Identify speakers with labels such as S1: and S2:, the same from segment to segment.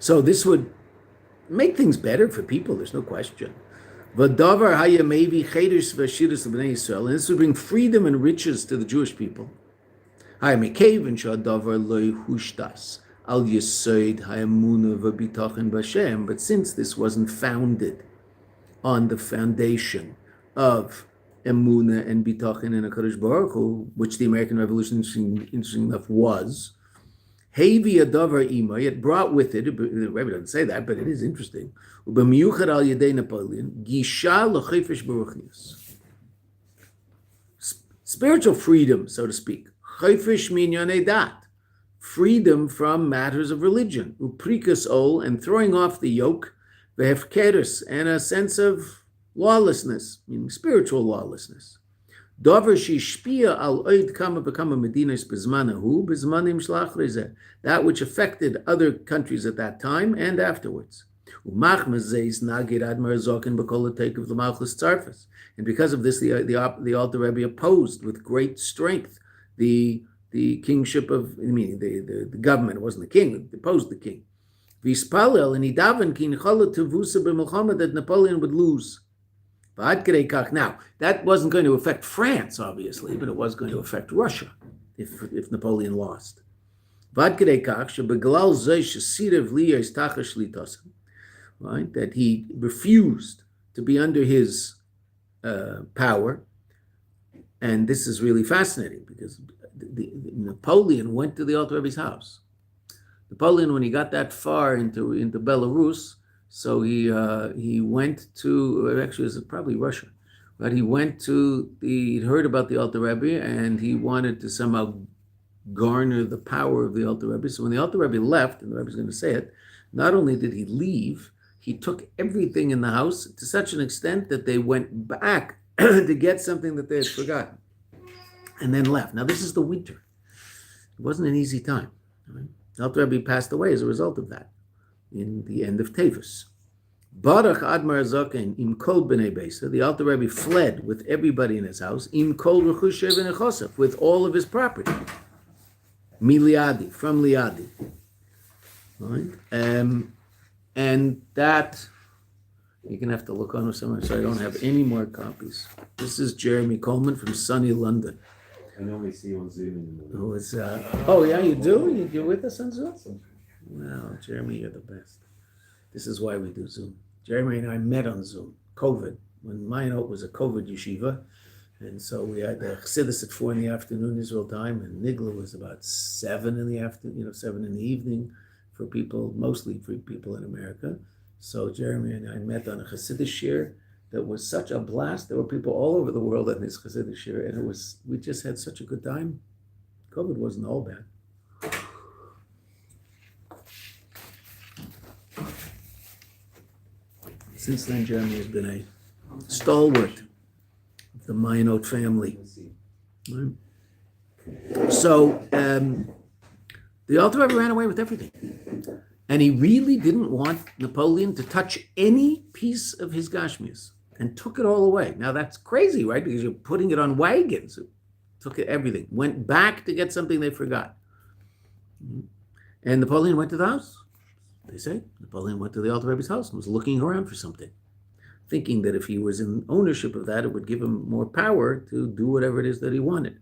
S1: So this would make things better for people, there's no question. And this would bring freedom and riches to the Jewish people. But since this wasn't founded on the foundation of Emunah and Bitachon in HaKadosh Baruch Hu, which the American Revolution, interesting enough, was, Hevi Adavar Ima, it brought with it, the Rebbe doesn't say that, but it is interesting, Ubamiyuchad al Yedei Napoleon, Gisha l'chayfish baruchnius. Spiritual freedom, so to speak. Chayfish minyonei dat. Freedom from matters of religion. Uprikas ol, and throwing off the yoke, vehefkerus, and a sense of lawlessness, meaning spiritual lawlessness. Dover shishpia al oid kama bekama medinas bezmanahu bezmanim shlach rezeh, that which affected other countries at that time and afterwards. Umachmez zeis nagir admar zokin b'kol take of the malchus tzarfas, and because of this, the Alter Rebbe opposed with great strength the kingship of, meaning the government. It wasn't the king; it opposed the king. V'yispalel and he davened kin chala tevusa b'milchama that Napoleon would lose. Now, that wasn't going to affect France, obviously, but it was going to affect Russia if Napoleon lost. Right? That he refused to be under his power. And this is really fascinating because Napoleon went to the Alter Rebbe's house. Napoleon, when he got that far into Belarus, so he went to, actually it was probably Russia, but he heard about the Alter Rebbe and he wanted to somehow garner the power of the Alter Rebbe. So when the Alter Rebbe left, and the Rebbe's going to say it, not only did he leave, he took everything in the house to such an extent that they went back to get something that they had forgotten and then left. Now this is the winter. It wasn't an easy time. Right? The Alter Rebbe passed away as a result of that in the end of Tevis. Baruch Admar Zaken im kol b'nei beisa. The Alter Rebbe fled with everybody in his house, im kol rechushev v'nechosef, with all of his property. Miliadi, from Liadi. Right? And that, you're going to have to look on somewhere, so I don't have any more copies. This is Jeremy Coleman from sunny London.
S2: I normally see you on Zoom.
S1: Who is, oh yeah, you do? You're with us on Zoom? Well, Jeremy, you're the best. This is why we do Zoom. Jeremy and I met on Zoom, COVID, when Mayanot was a COVID yeshiva. And so we had the Chassidus at 4 in the afternoon Israel time, and Nigla was about 7 in the afternoon, 7 in the evening for people, mostly for people in America. So Jeremy and I met on a Chassidus shir that was such a blast. There were people all over the world on this Chassidus shir, and we just had such a good time. COVID wasn't all bad. Since then, Jeremy has been a stalwart of the Mayanot family. Right? So the Alter Rebbe ran away with everything. And he really didn't want Napoleon to touch any piece of his Gashmias and took it all away. Now that's crazy, right? Because you're putting it on wagons. Took it, everything. Went back to get something they forgot. And Napoleon went to the house. They say Napoleon went to the Alter Rebbe's house and was looking around for something, thinking that if he was in ownership of that, it would give him more power to do whatever it is that he wanted.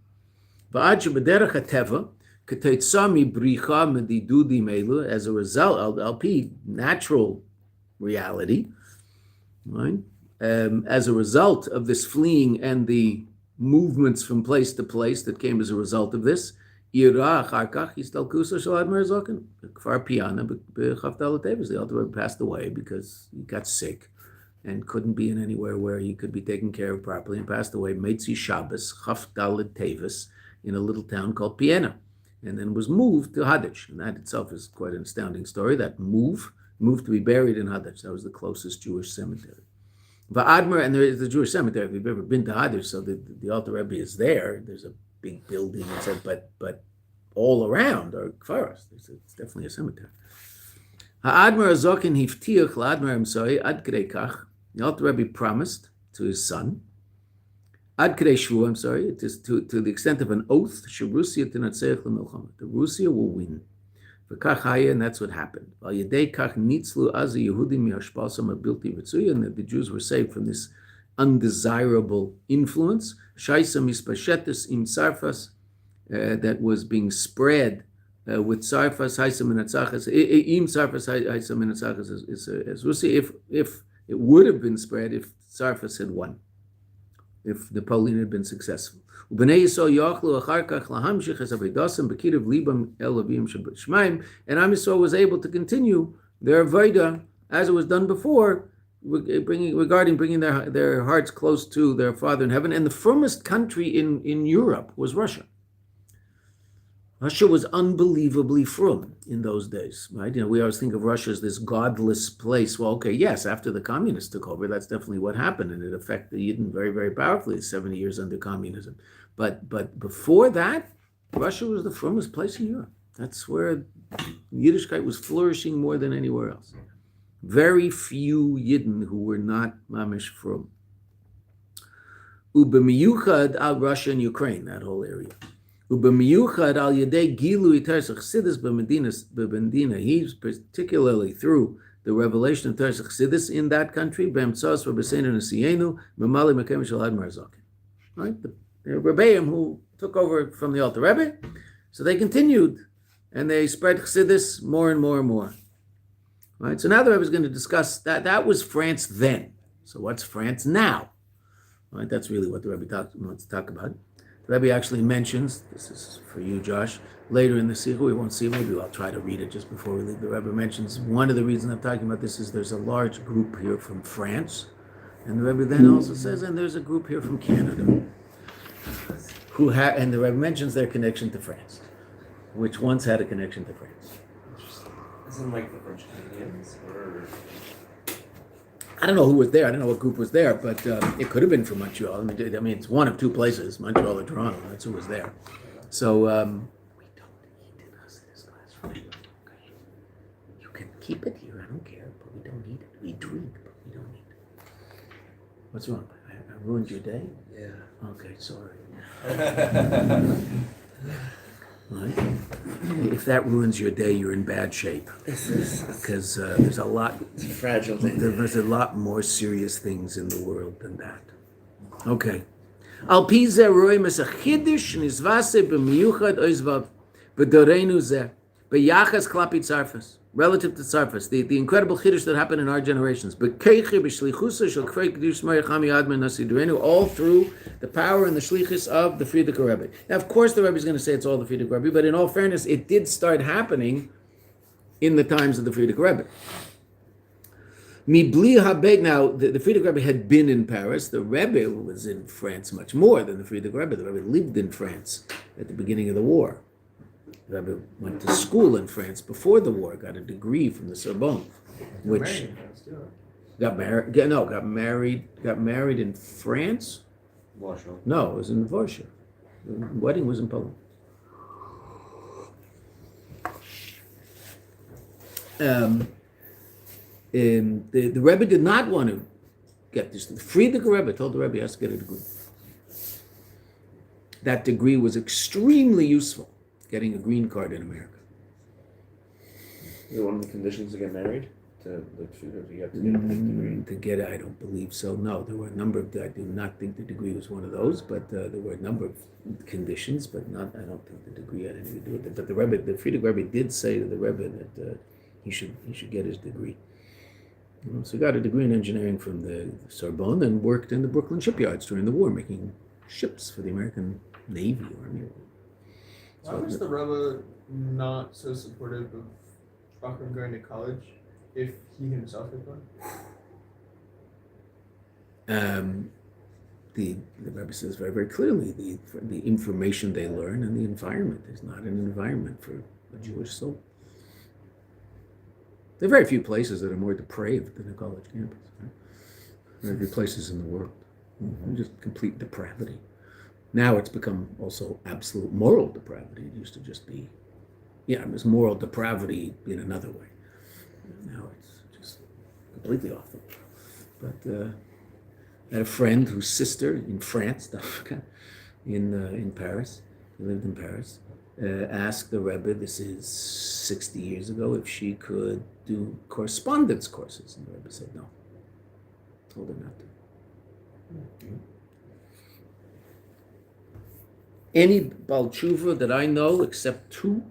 S1: As a result, LP, natural reality, right? As a result of this fleeing and the movements from place to place that came as a result of this, the Alter Rebbe passed away because he got sick and couldn't be in anywhere where he could be taken care of properly, and passed away Meitzi Shabbos, Chaf Dalet Tevis, in a little town called Piena, and then was moved to Hadich. And that itself is quite an astounding story, that moved to be buried in Hadich. That was the closest Jewish cemetery. Va'admar, and there is the Jewish cemetery, if you've ever been to Hadich, so the Alter Rebbe is there. There's a big building, but all around are kfaras. It's definitely a cemetery. Ha'admar azokin hiftiach la'admar emsoi ad k'dei kach. The Alter Rebbe promised to his son, ad k'dei shvu, it is to the extent of an oath, sherusia tinatzeich l'milchama, that Russia will win. And that's what happened. And the Jews were saved from this undesirable influence. That was being spread with sarfas, haisam and atzachas. Im sarfas, haisam and atzachas is we'll see if it would have been spread if sarfas had won, if Napoleon had been successful. And Am Yisrael was able to continue their avodah as it was done before, regarding bringing their hearts close to their Father in heaven. And the firmest country in Europe was Russia. Russia was unbelievably frum in those days, right? We always think of Russia as this godless place. Well, okay, yes, after the communists took over, that's definitely what happened, and it affected the Yidden very, very powerfully, 70 years under communism. But before that, Russia was the frumest place in Europe. That's where Yiddishkeit was flourishing more than anywhere else. Very few Yidden who were not mamish frum. Ubemiyuchad al Russia and Ukraine, that whole area. Ubemiyuchad al Yedei Gilu Teres Chassidus b'Medina. He's particularly through the revelation of Teres Chassidus in that country. B'Emtzos Rabbeinu Nesienu Memali Mekem Shel Ad Marzokin. Right, the Rebbeim who took over from the Alter Rebbe, so they continued and they spread Chassidus more and more and more. Right, so now the Rebbe is going to discuss that. That was France then. So what's France now? Right, that's really what the Rebbe wants to talk about. The Rebbe actually mentions, this is for you, Josh, later in the Sikh, we won't see, maybe I'll try to read it just before we leave. The Rebbe mentions one of the reasons I'm talking about this is there's a large group here from France, and the Rebbe then also says, and there's a group here from Canada, and the Rebbe mentions their connection to France, which once had a connection to France.
S2: Isn't like the French Canadians, or...
S1: I don't know who was there. I don't know what group was there, but it could have been from Montreal. I mean, it's one of two places, Montreal or Toronto. That's who was there. So we don't eat in this classroom. Okay. You can keep it here. I don't care, but we don't eat it. We drink, but we don't eat it. What's wrong? I ruined your day?
S2: Yeah.
S1: Okay, sorry. Right? If that ruins your day, you're in bad shape. Because there's a lot.
S2: It's a fragile day.
S1: There's a lot more serious things in the world than that. Okay. Al pi ze roim es a chiddush nizvase b'miyuchad oizvav b'doreinu ze b'yachas klapi tzarfas. Relative to tzarfas, the incredible chiddush that happened in our generations. B'keiche b'shlichusa shel kfei kedush Mariachami Admen Nasi Dorenu, all through the power and the shlichus of the Frierdiker Rebbe. Now, of course, the Rebbe is going to say it's all the Frierdiker Rebbe, but in all fairness, it did start happening in the times of the Frierdiker Rebbe. Now, the Frierdiker Rebbe had been in Paris. The Rebbe was in France much more than the Frierdiker Rebbe. The Rebbe lived in France at the beginning of the war. The Rebbe went to school in France before the war, got a degree from the Sorbonne, which got married in France.
S2: Warsaw.
S1: No, it was in Warsaw. The wedding was in Poland. The Rebbe did not want to get this. The Frierdiker Rebbe told the Rebbe he has to get a degree. That degree was extremely useful, getting a green card in America.
S2: Is it one of the conditions to get married? You have to get a degree?
S1: To get it, I don't believe so. No, there were a number of, I do not think the degree was one of those, but there were a number of conditions, but not, I don't think the degree had anything to do with it. But the Frierdiker Rebbe did say to the Rebbe that he should get his degree. So he got a degree in engineering from the Sorbonne and worked in the Brooklyn shipyards during the war, making ships for the American Navy or Army.
S3: Why was the Rebbe not so supportive of Rachman going to college if he himself had gone?
S1: The Rebbe says very, very clearly the information they learn and the environment is not an environment for a Jewish soul. There are very few places that are more depraved than a college campus. Right? Very few places in the world. Just complete depravity. Now it's become also absolute moral depravity. It used to just be, it was moral depravity in another way. Now it's just completely awful. But I had a friend whose sister in France, in Paris, he lived in Paris, asked the Rebbe, this is 60 years ago, if she could do correspondence courses. And the Rebbe said no. Told her not to. Any Baal Tshuva that I know, except two,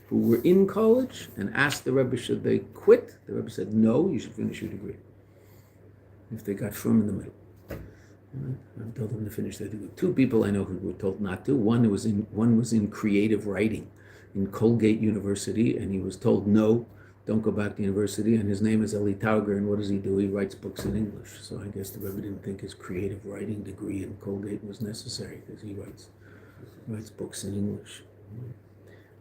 S1: who were in college and asked the Rebbe should they quit, the Rebbe said no, you should finish your degree. If they got from in the middle. I told them to finish their degree. Two people I know who were told not to. One was in creative writing in Colgate University, and he was told no, don't go back to university. And his name is Eli Tauger, and what does he do? He writes books in English. So I guess the Rebbe didn't think his creative writing degree in Colgate was necessary because he writes books in English.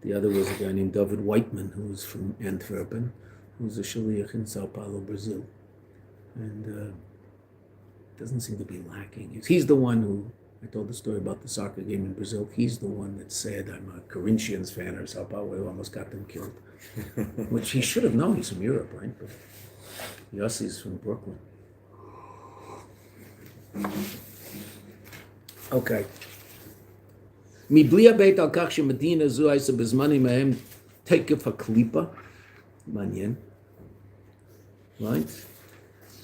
S1: The other was a guy named David Whiteman, who was from Antwerpen, who was a shaliach in Sao Paulo, Brazil, and doesn't seem to be lacking. He's the one who, I told the story about the soccer game in Brazil, he's the one that said, I'm a Corinthians fan or Sao Paulo, who almost got them killed. Which he should have known, he's from Europe, right? But Yossi's from Brooklyn. Okay. מבלי הבית על כך שמדינה זו הייתה בזמנים מהם תקף הקליפה, מעניין, right?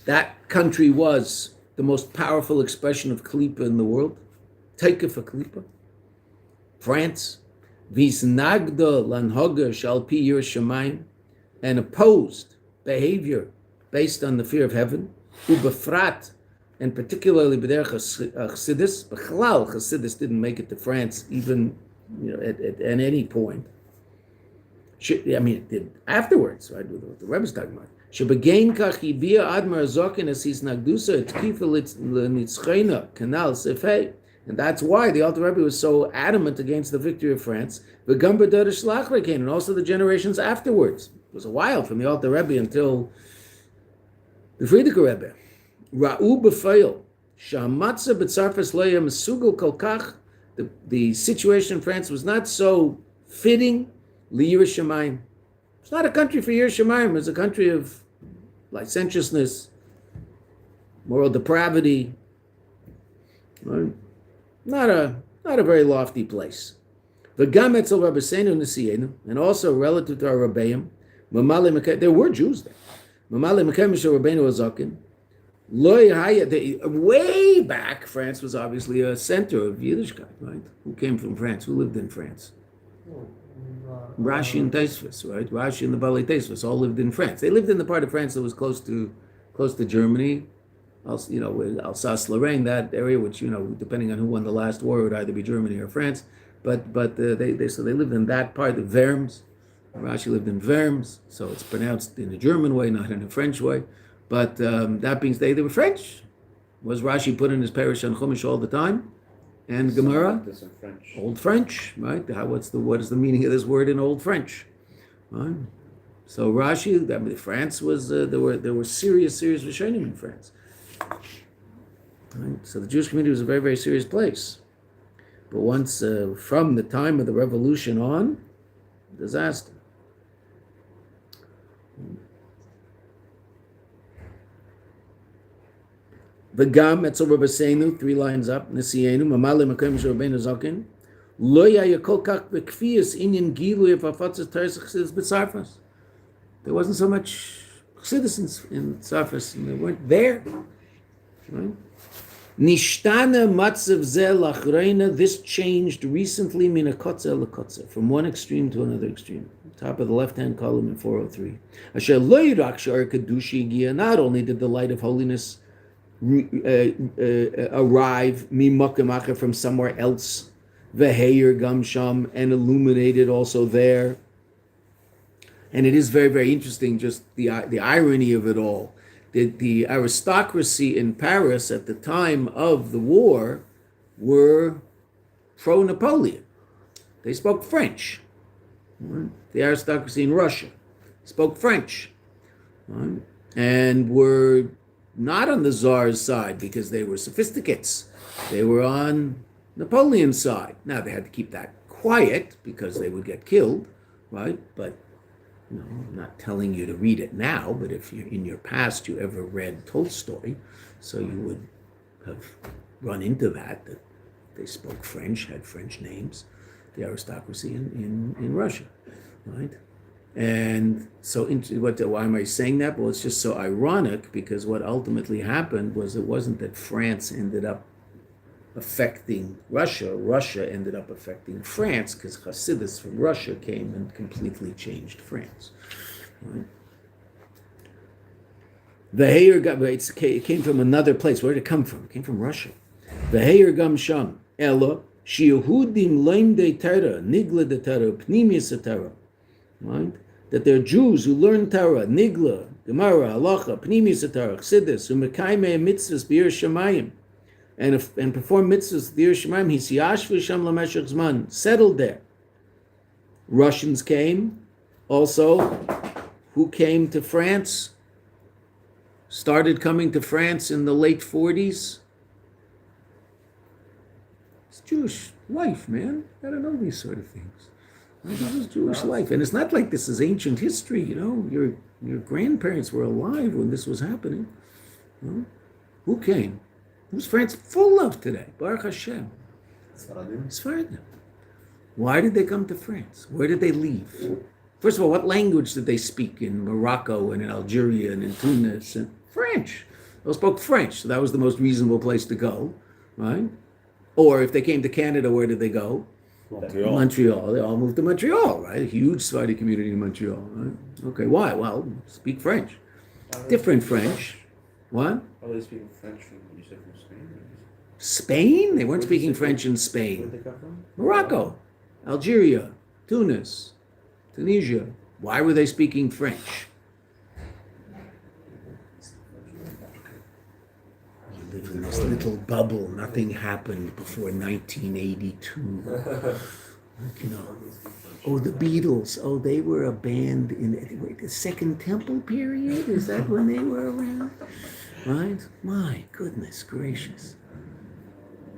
S1: That country was the most powerful expression of klipa in the world, תקף הקליפה, France, והסנגדה להנהגה שעל פי ירא שמיים, and opposed behavior based on the fear of heaven, ובפרט, and particularly b'derech Chassidus, b'chalal Chassidus didn't make it to France even, at any point. It did afterwards, right? What the Rebbe's talking about. Shebegain kach hibia admar zokin as his nagdusa et kifa l'nitzchena kanal sefei, and that's why the Alter Rebbe was so adamant against the victory of France. V'gam b'derech shlach came, and also the generations afterwards. It was a while from the Alter Rebbe until the Frierdiker Rebbe. Ra'u b'feil, sha'amatza b'tzarfas loya mesugel kol kach, the situation in France was not so fitting li'yirah shamayim. It's not a country for yirah shamayim. It's a country of licentiousness, moral depravity. Right? Not a very lofty place. V'gam etzel Rabbeinu Nesienu, and also relative to our Rabbeim, there were Jews there. Mamale Mekem Shel Rabbeinu Azakin. Way back, France was obviously a center of Yiddishkeit, right? Who came from France? Who lived in France? Rashi and Taisvus, right? Rashi and the Balei Taisvus all lived in France. They lived in the part of France that was close to Germany, Alsace-Lorraine, that area, which, depending on who won the last war, it would either be Germany or France. But they lived in that part of Worms. Rashi lived in Worms, so it's pronounced in a German way, not in a French way. But that being said, they were French. Was Rashi put in his parish on Chumash all the time? And Gemara?
S2: French.
S1: Old French, right? What is the meaning of this word in Old French? Right? So Rashi, France was, there were serious Rishonim in France. Right? So the Jewish community was a very, very serious place. But once, from the time of the revolution on, disaster. V'gam etzel Rabbeinu, 3 lines up, Nesienu, Mamale Mekem Shel Rabbeinu Zaken, Lo yaya kol kach b'kfiyas inyan gilui of afatzas teres chassidus b'tzarfas. There wasn't so much citizens in Tzarfas, and they weren't there. Right? Nishtana matzav zeh lachreina, this changed recently mina kotze lekotze, from one extreme to another extreme. Top of the left-hand column in 403. Asher lo yirak she'or kedushi giya, not only did the light of holiness arrive mimakim from somewhere else, veheir gamsham, and illuminated also there. And it is very, very interesting, just the irony of it all. The aristocracy in Paris at the time of the war were pro-Napoleon. They spoke French. Right? The aristocracy in Russia spoke French. Right? And were not on the Tsar's side because they were sophisticates. They were on Napoleon's side. Now, they had to keep that quiet because they would get killed, right? But I'm not telling you to read it now, but if in your past you ever read Tolstoy, so you would have run into that they spoke French, had French names. the aristocracy in Russia, right? And so, why am I saying that? Well, it's just so ironic because what ultimately happened was it wasn't that France ended up affecting Russia. Russia ended up affecting France because Hasidus from Russia came and completely changed France. Right? The Heir it came from another place. Where did it come from? It came from Russia. The Heir Gam Sham Ella Shehudim Leim de Torah Nigla de Torah Pnimius Torah. Right? That they're Jews who learn Torah, Nigla, Gemara, Halacha, Pnimius Torah, Chassidus, Umekaime mitzvahs b'ir Shemayim, and perform mitzvahs b'ir Shemayim. Hisiyashvu Sham lameshach zman, settled there. Russians came, also. Who came to France? Started coming to France in the late 40s. It's Jewish life, man. You gotta know these sort of things. This is Jewish life. And it's not like this is ancient history, you know. Your grandparents were alive when this was happening. You know? Who came? Who's France full of today? Baruch Hashem. Sfaradim. Why did they come to France? Where did they leave? First of all, what language did they speak in Morocco and in Algeria and in Tunis? And French. They all spoke French, so that was the most reasonable place to go, right? Or if they came to Canada, where did they go? Montreal. They all moved to Montreal, right? A huge Sephardi community in Montreal, right? Okay, why? Well, speak French. Different French. What?
S2: Are they speaking French from, you said from Spain?
S1: Spain? They weren't speaking French in Spain.
S2: Where did they come from?
S1: Morocco, Algeria, Tunis, Tunisia. Why were they speaking French? You live in this little bubble. Nothing happened before 1982. You know, oh, the Beatles. Oh, they were a band in the Second Temple period. Is that when they were around? Right? My goodness gracious.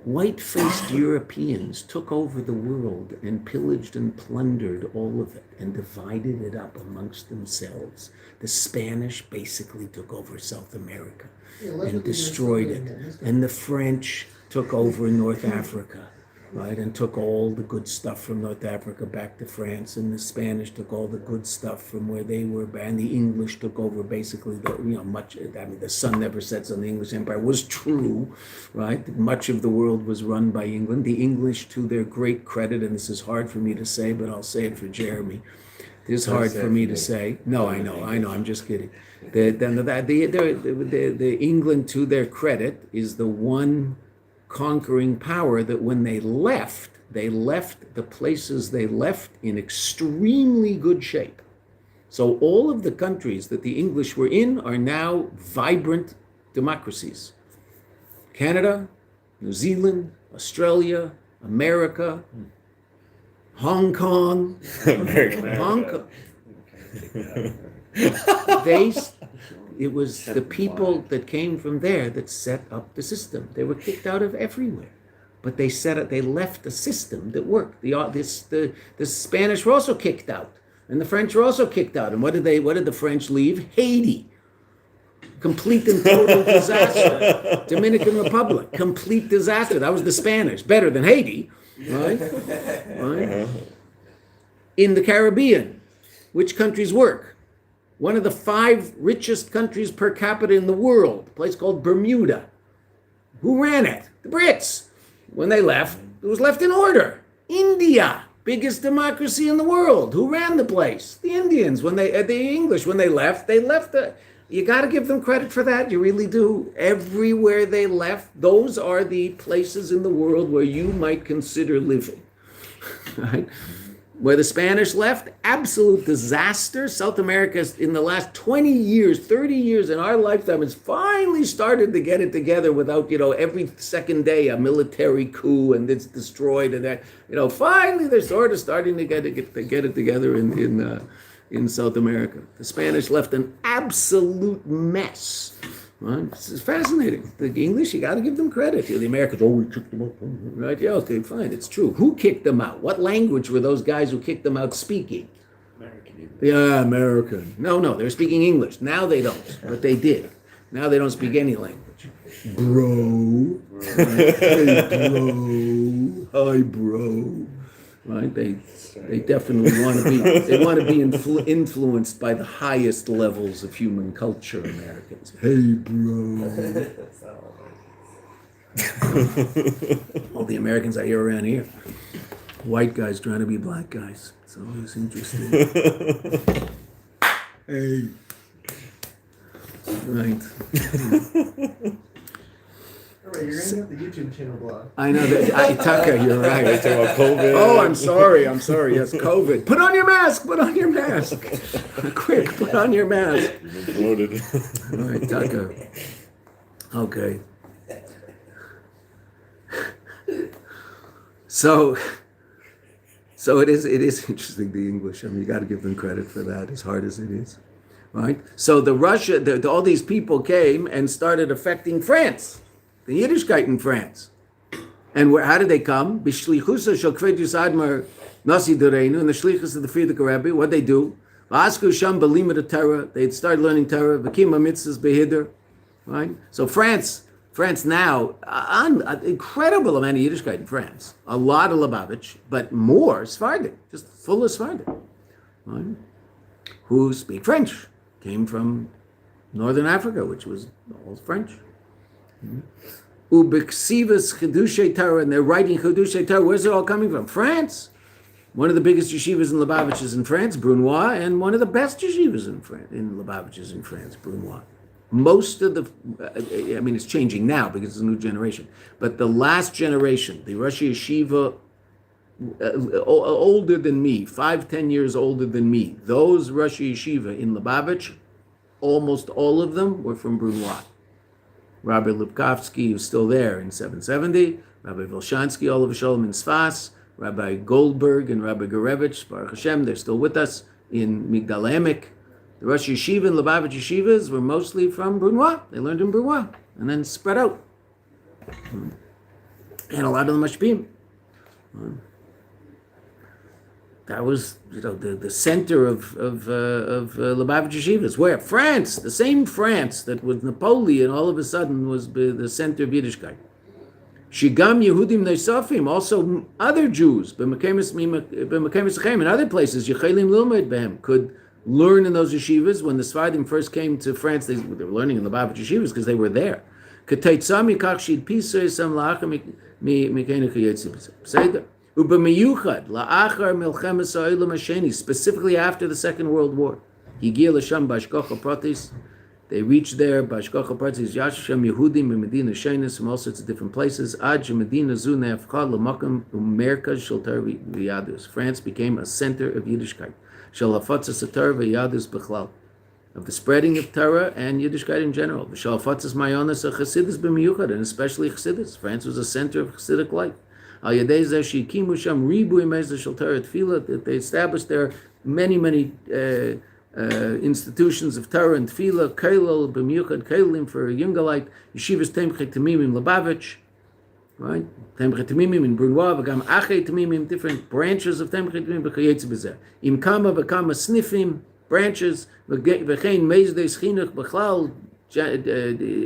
S1: White-faced Europeans took over the world and pillaged and plundered all of it and divided it up amongst themselves. The Spanish basically took over South America and destroyed it. And the French took over North Africa, right, and took all the good stuff from North Africa back to France. And the Spanish took all the good stuff from where they were, and the English took over basically the sun never sets on the English Empire was true, right? Much of the world was run by England. The English, to their great credit, and this is hard for me to say, but I'll say it for Jeremy. It is hard for me to say. No, I know, I'm just kidding. The England, to their credit, is the one conquering power that when they left the places they left in extremely good shape. So all of the countries that the English were in are now vibrant democracies. Canada, New Zealand, Australia, America, Hong Kong. It was the people that came from there that set up the system. They were kicked out of everywhere, but they left a system that worked. The Spanish were also kicked out, and the French were also kicked out. And what did the French leave? Haiti. Complete and total disaster. Dominican Republic, complete disaster. That was the Spanish. Better than Haiti, right? Right? In the Caribbean, which countries work? One of the 5 richest countries per capita in the world, a place called Bermuda. Who ran it? The Brits. When they left, it was left in order. India, biggest democracy in the world. Who ran the place? The Indians. The English, when they left you got to give them credit for that. You really do. Everywhere they left, those are the places in the world where you might consider living. Right? Where the Spanish left, absolute disaster. South America, in the last 20 years, 30 years in our lifetime, has finally started to get it together without, every second day a military coup and it's destroyed. And that, finally they're sort of starting to get it together in South America. The Spanish left an absolute mess. Right? This is fascinating. The English, you got to give them credit. The Americans, we kicked them out. Right? Yeah, okay, fine, it's true. Who kicked them out? What language were those guys who kicked them out speaking?
S2: American.
S1: Yeah, American. No, they're speaking English. Now they don't, but they did. Now they don't speak any language. Bro. Hey, bro. Hi, bro. right? They definitely want to be. They want to be influenced by the highest levels of human culture. Americans. Hey, bro.
S2: That's not all
S1: All the Americans I hear around here, white guys trying to be black guys. It's always interesting. Hey. Right.
S3: All right, you're gonna get the YouTube channel blog.
S1: I know that. Tucker, you're right.
S2: Talking about COVID.
S1: Oh, I'm sorry. Yes, COVID. Put on your mask. Quick, put on your mask.
S2: You've been voted.
S1: All right, Tucker. Okay. So it is interesting, the English. I mean, you got to give them credit for that, as hard as it is, right? So all these people came and started affecting France, the Yiddishkeit in France. And how did they come? B'shlichusa shel Kvedus Admar Nasi Doreinu, and the shlichus of the Frierdiker Rebbe. What they do? V'asku sham b'limud Torah. They started learning Torah. V'kima mitzvahs behider, right? So France now, incredible amount of Yiddishkeit in France. A lot of Lubavitch, but more Sephardic, just full of Sephardic, right? Who speak French, came from Northern Africa, which was all French. Ubeksivas Chedushay Torah, and they're writing Chedushay Torah. Where's it all coming from? France. One of the biggest yeshivas in Lubavitch is in France, Brunois, and one of the best yeshivas in Lubavitch is in France, Brunois. Most of it's changing now because it's a new generation. But the last generation, the Rosh Yeshiva, older than me, 5-10 years older than me, those Rosh Yeshiva in Lubavitch, almost all of them were from Brunois. Rabbi Lubkovsky, who's still there in 770, Rabbi Volshansky, Olav Shalom in Sfas, Rabbi Goldberg and Rabbi Gorevich, Baruch Hashem, they're still with us in Migdal Emek. The Rosh Yeshiva and Lubavitch Yeshivas were mostly from Brunois. They learned in Brunois and then spread out. And a lot of them Mashpim. That was, the center of Lubavitch Yeshivas. Where? France. The same France that with Napoleon all of a sudden was the center of Yiddishkeit. Shigam Yehudim Neisafim, also other Jews, in other places, Yechelim Lilmed Behem, could learn in those yeshivas. When the Sephardim first came to France, they were learning in the Lubavitch yeshivas because they were there. Specifically after the Second World War. They reached there, Bashkocha Pratis, Yasham Yehudim, and Medina Shenis, from all sorts of different places. France became a center of Yiddishkeit. Of the spreading of Torah and Yiddishkeit in general. Mayanot, and especially Chassidus. France was a center of Chassidic life. They established there many institutions of Torah and Tefillah, Kailal, B'miyuchad, Kailim for Yungalite, Yeshivas Temchet Tamimim Lubavitch, right? Temchet Tamimim in Brunois, V'gam Achet Tamimim, different branches of Temchet Tamimim, B'chayetz B'zeh. Im Kama V'kama Snifim, branches, V'chein Meizdeis Chinuch B'chlal,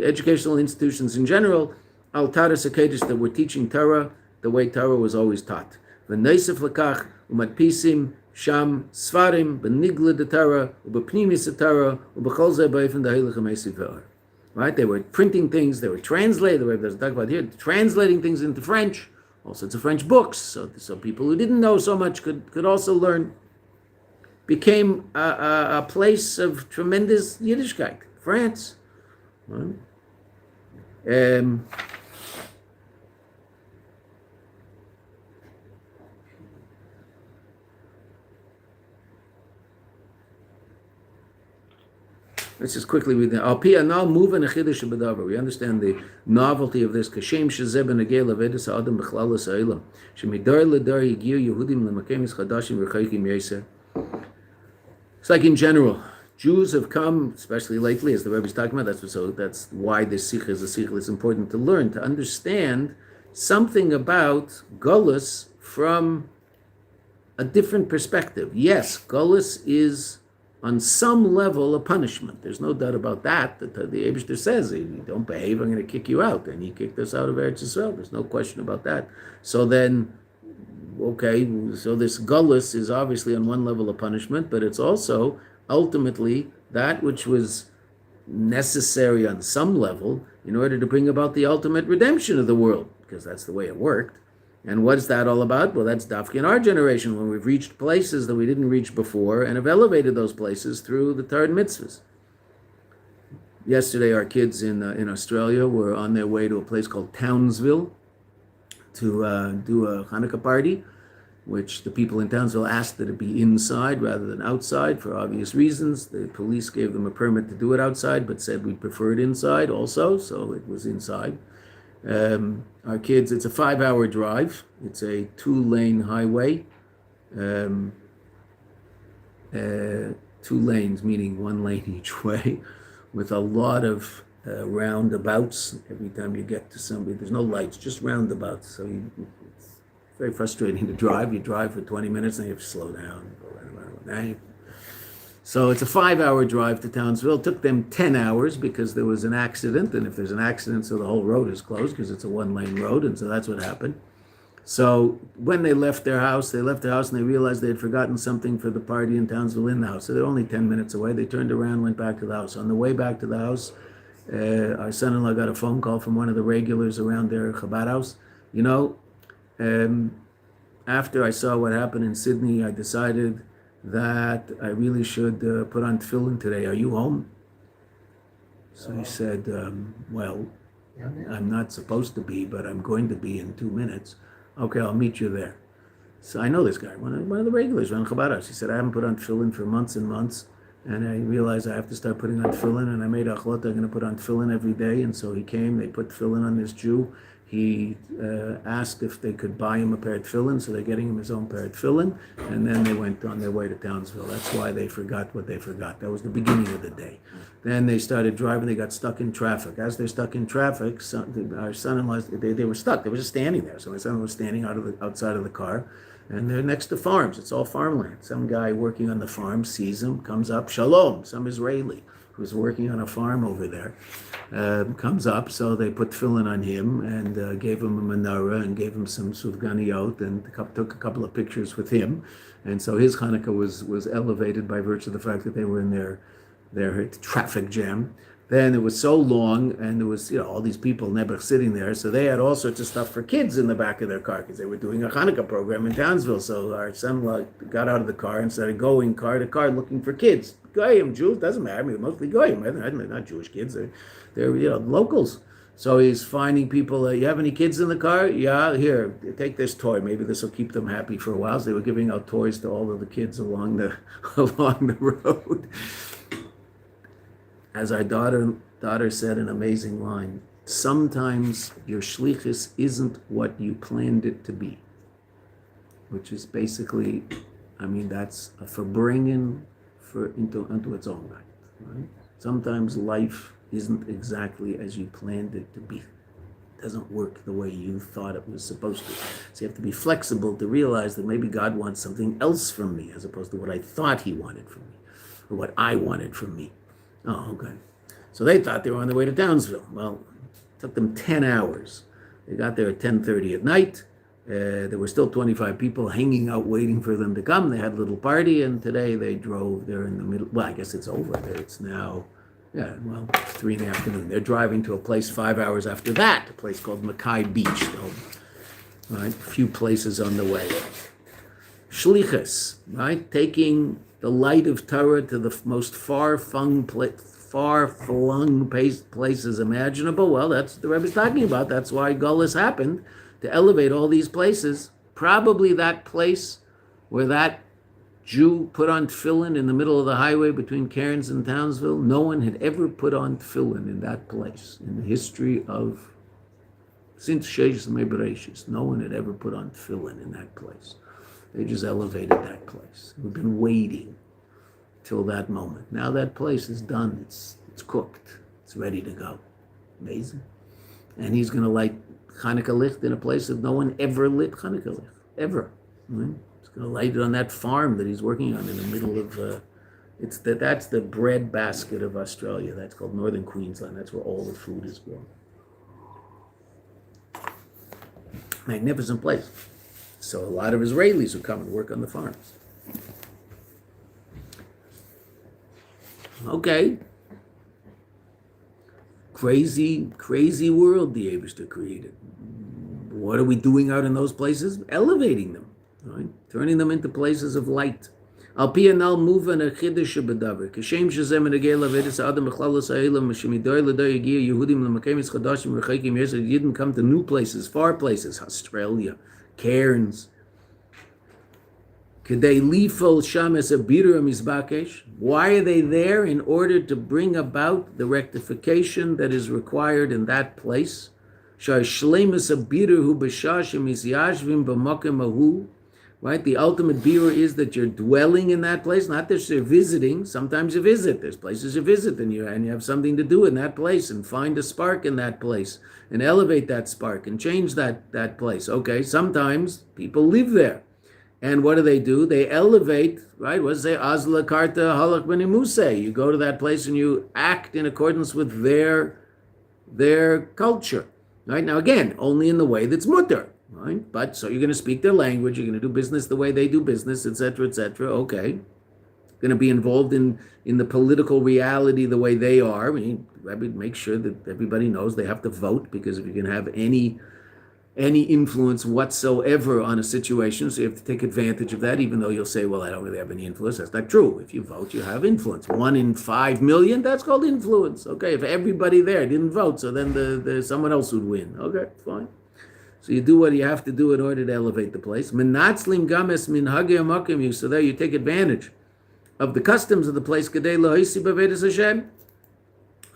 S1: educational institutions in general, Al Taras HaKedesh, that were teaching Torah the way Torah was always taught. V'neisef L'kach, U'matpisim, Sham Svarim benigla de Torah ubepnimis de Torah ubechol zeh beifen de heilige meisiver. Right? They were printing things. They were translating. There's talk about here translating things into French. All sorts of French books. So people who didn't know so much could also learn. Became a place of tremendous Yiddishkeit. France. Right? Let's just quickly read that. We understand the novelty of this. It's like in general, Jews have come, especially lately, as the Rebbe is talking about. That's why this sikh is a sikh. It's important to learn, to understand something about Golus from a different perspective. Yes, Golus is on some level a punishment. There's no doubt about that. The Eibishter says, if you don't behave, I'm going to kick you out. And he kicked us out of Eretz Yisrael. There's no question about that. So then, okay, so this gullus is obviously on one level a punishment, but it's also ultimately that which was necessary on some level in order to bring about the ultimate redemption of the world, because that's the way it worked. And what's that all about? Well, that's dafka in our generation, when we've reached places that we didn't reach before and have elevated those places through the Torah and mitzvahs. Yesterday, our kids in Australia were on their way to a place called Townsville to do a Hanukkah party, which the people in Townsville asked that it be inside rather than outside for obvious reasons. The police gave them a permit to do it outside, but said we prefer it inside also, so it was inside. Our kids, it's a 5-hour drive. It's a 2-lane highway. 2 lanes, meaning 1 lane each way, with a lot of roundabouts. Every time you get to somebody, there's no lights, just roundabouts. So it's very frustrating to drive. You drive for 20 minutes and you have to slow down. So it's a 5-hour drive to Townsville. It took them 10 hours because there was an accident. And if there's an accident, so the whole road is closed because it's a 1-lane road. And so that's what happened. So when they left their house and they realized they had forgotten something for the party in Townsville in the house. So they're only 10 minutes away. They turned around, went back to the house. On the way back to the house, our son-in-law got a phone call from one of the regulars around their Chabad house. You know, after I saw what happened in Sydney, I decided that I really should put on tefillin today. Are you home? So he said, well, I'm not supposed to be, but I'm going to be in 2 minutes. Okay, I'll meet you there. So I know this guy, one of the regulars around Chabad house. He said, I haven't put on tefillin for months and months, and I realized I have to start putting on tefillin, and I made achlot, I'm going to put on tefillin every day. And so he came, they put tefillin on this Jew. He asked if they could buy him a pair of tefillin, so they're getting him his own pair of tefillin, and then they went on their way to Townsville. That's why they forgot what they forgot. That was the beginning of the day. Then they started driving, they got stuck in traffic. As they're stuck in traffic, our son-in-law, they were stuck. They were just standing there. So my son was standing outside of the car, and they're next to farms. It's all farmland. Some guy working on the farm sees him, comes up, shalom, some Israeli who's working on a farm over there, comes up, so they put tefillin on him and gave him a menorah and gave him some sufganiyot and took a couple of pictures with him. And so his Hanukkah was elevated by virtue of the fact that they were in their traffic jam. Then it was so long, and there was all these people never sitting there, so they had all sorts of stuff for kids in the back of their car because they were doing a Hanukkah program in Townsville. So our son-in-law got out of the car and started going car to car looking for kids. Goyim, Jews, doesn't matter. I mean, mostly Goyim. They're not Jewish kids. They're locals. So he's finding people. You have any kids in the car? Yeah, here, take this toy. Maybe this will keep them happy for a while. So they were giving out toys to all of the kids along the road. As our daughter said an amazing line, sometimes your shlichus isn't what you planned it to be, which is basically, that's a verbringen into its own right? Sometimes life isn't exactly as you planned it to be. It doesn't work the way you thought it was supposed to. So you have to be flexible to realize that maybe God wants something else from me as opposed to what I thought he wanted from me or what I wanted from me. Oh, okay. So they thought they were on their way to Townsville. Well, it took them 10 hours. They got there at 10:30 at night. There were still 25 people hanging out waiting for them to come. They had a little party, and today they drove. They're in the middle. Well, I guess it's over. It's now, it's 3 in the afternoon. They're driving to a place 5 hours after that, a place called Mackay Beach. Right? A few places on the way. Shlichus, right? Taking the light of Torah to the most far-flung places imaginable. Well, that's what the Rebbe is talking about. That's why Gullus happened, to elevate all these places. Probably that place where that Jew put on tefillin in the middle of the highway between Cairns and Townsville. No one had ever put on tefillin in that place in the history of since Sheish Mebereshis. No one had ever put on tefillin in that place. They just elevated that place. We've been waiting till that moment. Now that place is done. It's cooked. It's ready to go. Amazing. And he's going to light Hanukkah licht in a place that no one ever lit Hanukkah licht. Ever. Right? He's going to light it on that farm that he's working on in the middle of... that's the bread basket of Australia. That's called Northern Queensland. That's where all the food is grown. Magnificent place. So a lot of Israelis who come and work on the farms. Okay. Crazy world the Eibishter created. What are we doing out in those places? Elevating them, right? Turning them into places of light. Al pi anal muvan a chiddush bedavar. Kashem shezem enegel avedis adam bechlalos ha'elam shemidoy ledoy yagia Yehudim lemakemis chadashim rechakim yesod. Yidden come to new places, far places, Australia, Cairns. Kedei lifol shames abira mizbakesh. Why are they there? In order to bring about the rectification that is required in that place. Shar shleimus abira hu b'shashim izyashvim b'makom ahu. Right? The ultimate birur is that you're dwelling in that place, not that you're visiting. Sometimes you visit. There's places you visit and you have something to do in that place and find a spark in that place and elevate that spark and change that place. Okay, sometimes people live there. And what do? They elevate, right? What does it say? Azla karta halak b'nimuse. You go to that place and you act in accordance with their culture. Right? Now again, only in the way that's mutter. Right? But so you're going to speak their language, you're going to do business the way they do business, etc., etc. Okay. Going to be involved in the political reality the way they are. I mean, make sure that everybody knows they have to vote, because if you can have any influence whatsoever on a situation, so you have to take advantage of that, even though you'll say, well, I don't really have any influence. That's not true. If you vote, you have influence. 1 in 5 million, that's called influence. Okay, if everybody there didn't vote, so then the someone else would win. Okay, fine. So you do what you have to do in order to elevate the place. Menatzlim games minhage amakim. So there you take advantage of the customs of the place. Kedei lo'isi b'vedus Hashem.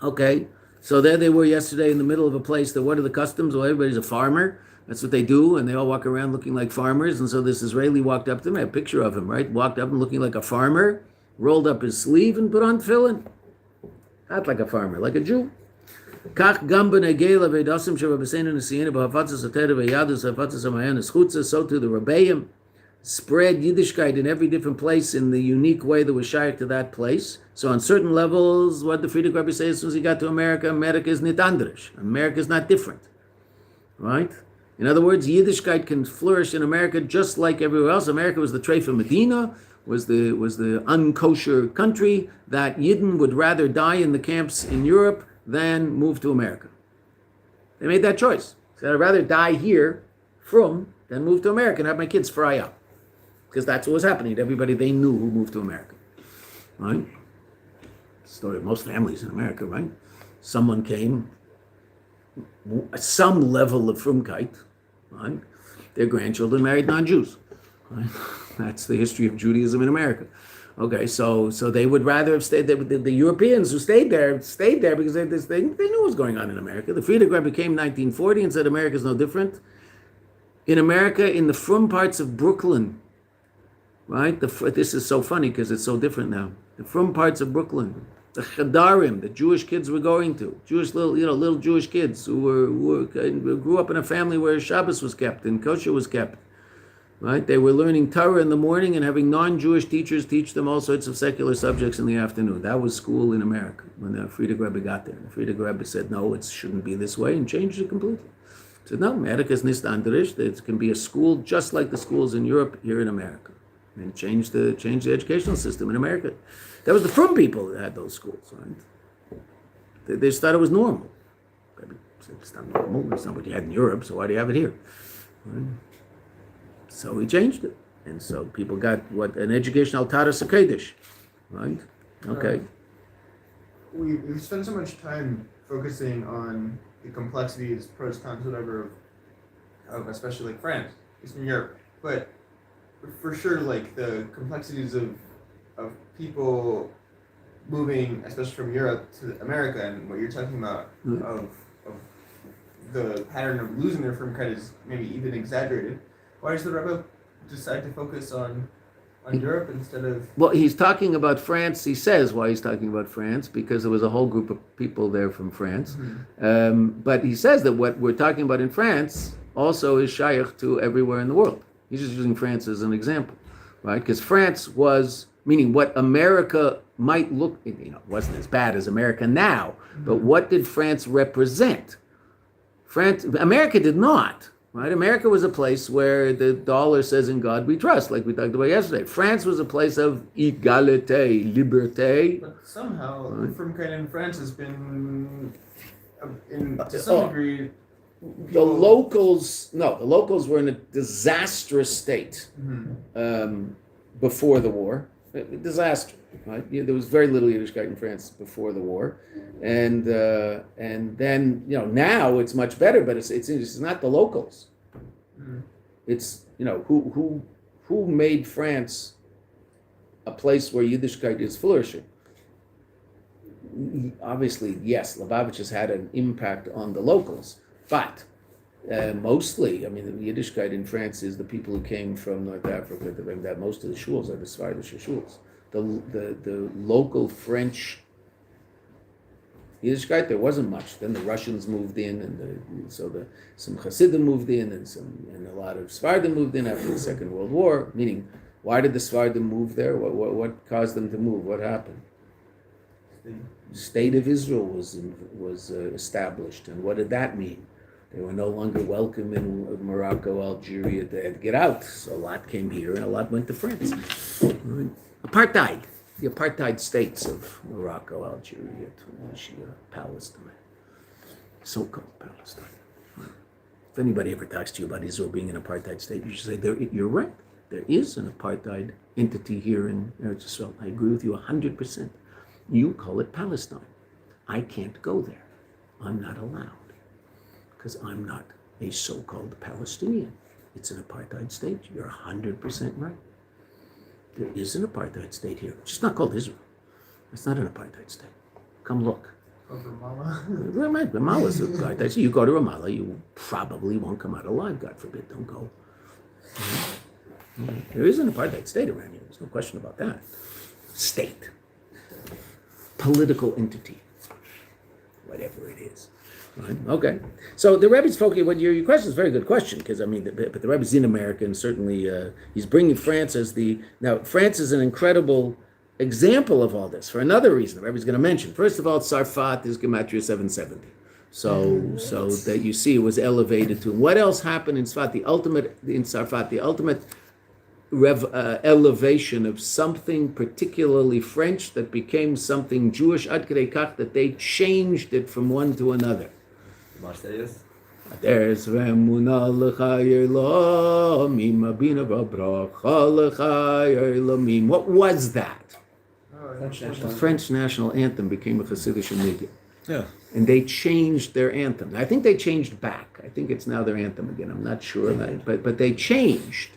S1: Okay, so there they were yesterday in the middle of a place that, what are the customs? Well, everybody's a farmer. That's what they do, and they all walk around looking like farmers. And so this Israeli walked up to him, I have a picture of him, right? Walked up and looking like a farmer, rolled up his sleeve and put on tefillin. Not like a farmer, like a Jew. So too the Rebbeim spread Yiddishkeit in every different place in the unique way that was shaykh to that place. So on certain levels, what the Frierdiker Rebbe says, as soon as he got to America, America is nit andrish. America is not different. Right? In other words, Yiddishkeit can flourish in America just like everywhere else. America was the Treifa Medina, was the unkosher country that Yidden would rather die in the camps in Europe than move to America. They made that choice. So I'd rather die here than move to America and have my kids fry up. Because that's what was happening to everybody they knew who moved to America. Right? Story of most families in America, right? Someone came, some level of frumkeit, right? Their grandchildren married non-Jews. Right? That's the history of Judaism in America. Okay, so they would rather have stayed there. The Europeans who stayed there because they knew what was going on in America. The Frierdiker Rebbe came in 1940 and said America is no different. In America, in the frum parts of Brooklyn, right? This is so funny because it's so different now. The frum parts of Brooklyn, the Chadarim, the Jewish kids were going to, little Jewish kids who grew up in a family where Shabbos was kept and kosher was kept. Right? They were learning Torah in the morning and having non-Jewish teachers teach them all sorts of secular subjects in the afternoon. That was school in America when the Frierdiker Rebbe got there. The Frierdiker Rebbe said, no, it shouldn't be this way, and changed it completely. He said, no, America is nicht andrish. It can be a school just like the schools in Europe here in America. And changed the educational system in America. That was the frum people that had those schools. Right? They just thought it was normal. Rebbe said, it's not normal. It's not what you had in Europe, so why do you have it here? Right? So he changed it. And so people got an educational Taras HaKodesh, right? Okay.
S3: We've spent so much time focusing on the complexities, pros, cons, whatever, of especially like France, Eastern Europe. But for sure, like the complexities of people moving, especially from Europe to America, and what you're talking about of the pattern of losing their firm credit is maybe even exaggerated. Why does the Rebbe decide to focus on Europe instead of...
S1: Well, he's talking about France. He says why he's talking about France, because there was a whole group of people there from France. Mm-hmm. But he says that what we're talking about in France also is shaykh to everywhere in the world. He's just using France as an example, right? Because France was, meaning what America might look, it wasn't as bad as America now, mm-hmm. but what did France represent? America did not. right? America was a place where the dollar says in God we trust, like we talked about yesterday. France was a place of égalité, liberté.
S3: But somehow,
S1: Right.
S3: from kind in France has been, to some degree,
S1: The locals were in a disastrous state before the war. A disaster, right? There was very little Yiddishkeit in France before the war, and then now it's much better. But it's not the locals. It's who made France a place where Yiddishkeit is flourishing. Obviously, yes, Lubavitch has had an impact on the locals, but mostly, I mean, the Yiddishkeit in France is the people who came from North Africa. That most of the shuls are the Sephardic shuls. The local French Yiddishkeit, there wasn't much. Then the Russians moved in, and some Hasidim moved in, and a lot of Sephardim moved in after the Second World War. Meaning, why did the Sephardim move there? What caused them to move? What happened? The state of Israel was established, and what did that mean? They were no longer welcome in Morocco, Algeria. They had to get out. So a lot came here, and a lot went to France. Right. Apartheid, the apartheid states of Morocco, Algeria, Tunisia, Palestine, so-called Palestine. Right. If anybody ever talks to you about Israel being an apartheid state, you should say, you're right. There is an apartheid entity here in Eretz Yisrael. I agree with you 100%. You call it Palestine. I can't go there. I'm not allowed. Because I'm not a so-called Palestinian. It's an apartheid state. You're 100% right. There is an apartheid state here. It's just not called Israel. It's not an apartheid state. Come look.
S3: Ramallah.
S1: Ramallah is an apartheid state. You go to Ramallah, you probably won't come out alive. God forbid, don't go. There is an apartheid state around here. There's no question about that. State. Political entity. Whatever it is. Right. Okay. So the Rebbe's focus. What your question is a very good question, because I mean, but the Rebbe's in America, and certainly he's bringing France as now. France is an incredible example of all this for another reason. The Rebbe's going to mention. First of all, Tzarfat is Gematria 770. So that you see it was elevated to. What else happened in Tzarfat? The ultimate elevation of something particularly French that became something Jewish, ad kedei kach, that they changed it from one to another.
S2: Marseillaise.
S1: There's Remuna l'chayir l'amim, Abina v'bracha l'chayir l'amim. What was that? The French national anthem became a Hasidic niggun.
S2: Yeah.
S1: And they changed their anthem. I think they changed back. I think it's now their anthem again. I'm not sure, but they changed.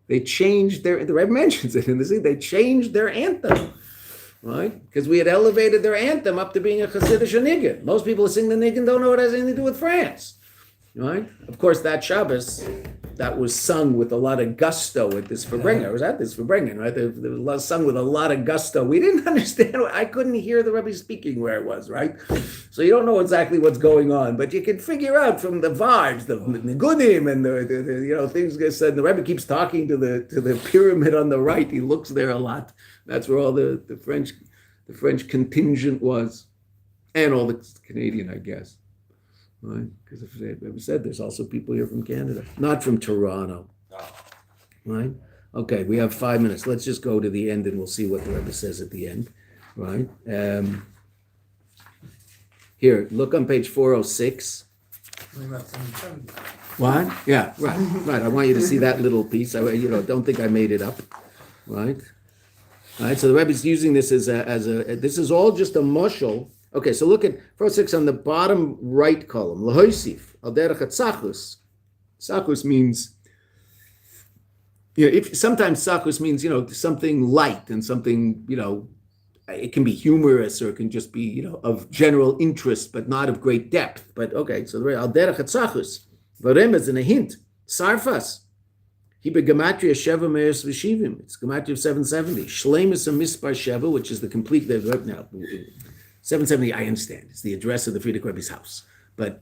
S1: They changed the Rebbe mentions it in the scene. They changed their anthem, right? Because we had elevated their anthem up to being a Hasidic niggun. Most people who sing the niggun don't know it has anything to do with France, right? Of course, that Shabbos, that was sung with a lot of gusto at this Farbrengen. I was at this Farbrengen, right? It was sung with a lot of gusto. We didn't understand. I couldn't hear the Rebbe speaking where it was, right? So you don't know exactly what's going on, but you can figure out from the vibes, the nigunim, and the things get said. The Rebbe keeps talking to the pyramid on the right. He looks there a lot. That's where all the French contingent was, and all the Canadian, I guess. Right? Because if they ever said there's also people here from Canada, not from Toronto. Right? Okay, we have 5 minutes. Let's just go to the end and we'll see what the Rebbe says at the end. Right? Here, look on page 406. What? Yeah, right. I want you to see that little piece. Don't think I made it up. Right? All right, so the Rebbe is using this as a this is all just a mushal. Okay, so look at 406 on the bottom right column. Lahoisif, al derech tzachus. Tzachus means, if sometimes tzachus means, something light and something, it can be humorous or it can just be, of general interest, but not of great depth. But okay, so al derech tzachus, varemez in a hint, sarfas. He be gematria sheva me'es v'shivim. It's gematria of 770. Shleimus a mispar sheva, which is the complete now. 770, I understand. It's the address of the Frierdiker Rebbe's house, but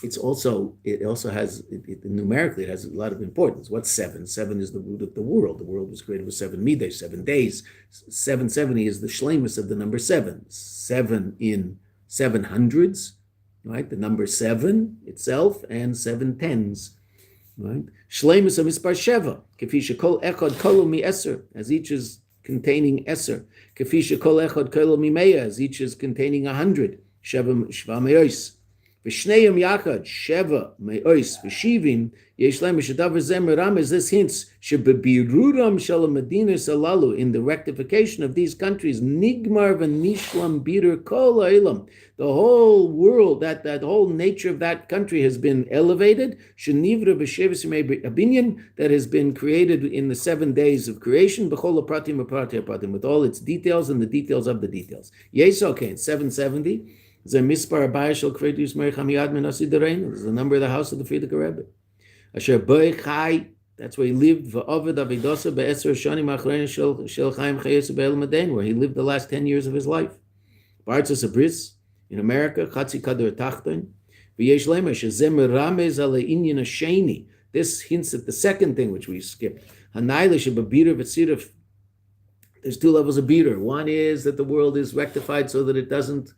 S1: it also has numerically it has a lot of importance. What's 7? 7 is the root of the world. The world was created with 7 middays, 7 days. 770 is the shleimus of the number 7. 7 in 700s, right? The number 7 itself and 7 tens. Right? Shleimus of Mispar Sheva, Kefi shekol echad kolu mi eser, as each is containing eser. Kefi shekol echad kolu mi meya, as each is containing 100. Sheva me'os. V'shneiim yachad, Sheva me'os, v'shivim, yesh leim v'shadav zem rames. This hints shebebiruram shel medinas alalu, in the rectification of these countries, nigmar v'nishlam bitur kol ha'olam. The whole world, that whole nature of that country has been elevated. Shenivra v'shevis yemei abinyan, that has been created in the 7 days of creation. B'chol ha'pratim ha'pratim ha'pratim, with all its details and the details of the details. Yes, okay, 770. This is the number of the house of the Frierdiker Rebbe. Asher boi chai, that's where he lived. V'ovid avidosa be'eser shanim achrein shel chaim chayes be'el maden, where he lived the last 10 years of his life. B'artzos abris, in America, chatzi kadur tachton. V'yesh lemer shezem ramez ale inyan hasheni. This hints at the second thing which we skipped. Hanayla shebabira v'tzirif. There's 2 levels of bira. One is that the world is rectified so that it doesn't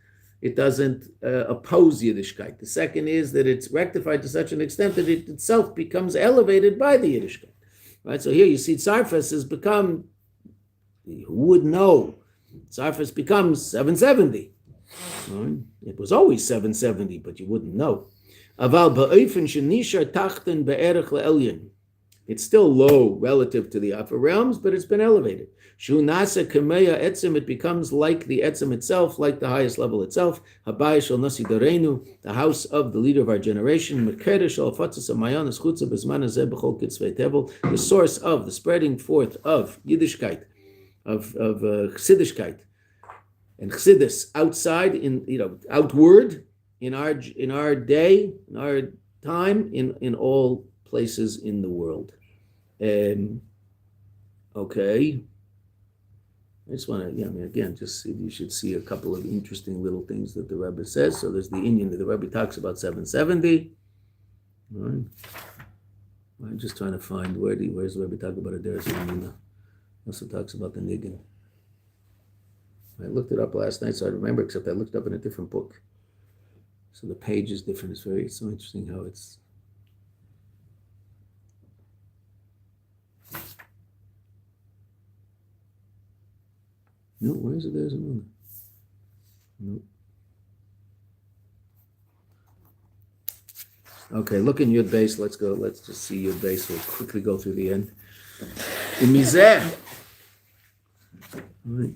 S1: oppose Yiddishkeit. The second is that it's rectified to such an extent that it itself becomes elevated by the Yiddishkeit. Right? So here you see Tzarfas has become, who would know? Tzarfas becomes 770. Right? It was always 770, but you wouldn't know. Aval ba'ofen shenishar tachten be'erech le'elyon. It's still low relative to the upper realms, but it's been elevated. Shu nasa kameya etzem, it becomes like the etzem itself, like the highest level itself. Habayis shel nasi darenu, the house of the leader of our generation. Mekedesh shel afatzas ha'mayanos chutza b'zman hazeh b'chol kitzvei tevel, the source of the spreading forth of Yiddishkeit, of Chassidishkeit, and Chassidus outside, outward in our day, in our time, in all places in the world. Okay. I just want to, again, you should see a couple of interesting little things that the Rebbe says. So there's the Indian that the Rebbe talks about 770. All right. I'm just trying to find where's the Rebbe talk about a Deres Yamina. Also talks about the Niggin. I looked it up last night, so I remember, except I looked up in a different book. So the page is different. It's so interesting how it's. No, where is it? There's another. No. Okay, look in Yud Beis. Let's go. Let's just see Yud Beis. We'll quickly go through the end. Mizeh. Right.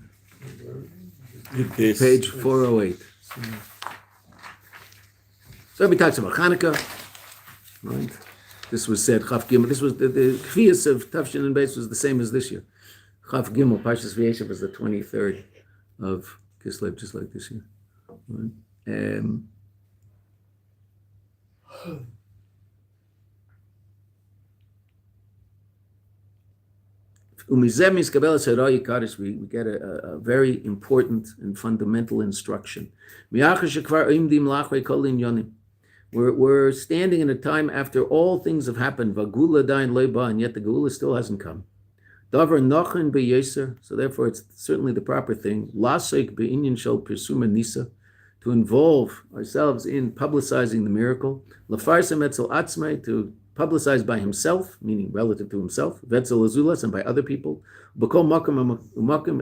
S1: Page 408. So he talks about Hanukkah. Right. This was said Chaf Gimel. This was the Kfiyas of Tafshin and Beis was the same as this year. Chaf Gimel, Parshas Vayeshev, was the 23rd of Kislev, just like this year. Right. We get a very important and fundamental instruction. We're standing in a time after all things have happened, and yet the Geula still hasn't come. So therefore it's certainly the proper thing to involve ourselves in publicizing the miracle, to publicize by himself, meaning relative to himself, and by other people,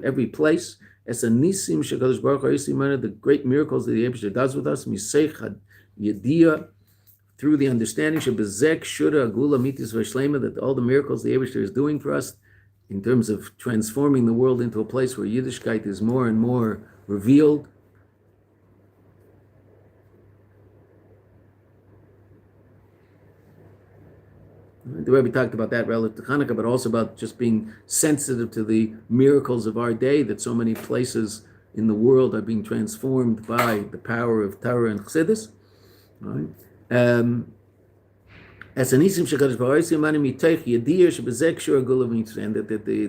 S1: every place, the great miracles that the Eibusher does with us, through the understanding that all the miracles the Eibusher is doing for us in terms of transforming the world into a place where Yiddishkeit is more and more revealed. The Rebbe talked about that relative to Hanukkah, but also about just being sensitive to the miracles of our day, that so many places in the world are being transformed by the power of Torah and Chassidus. Right? And that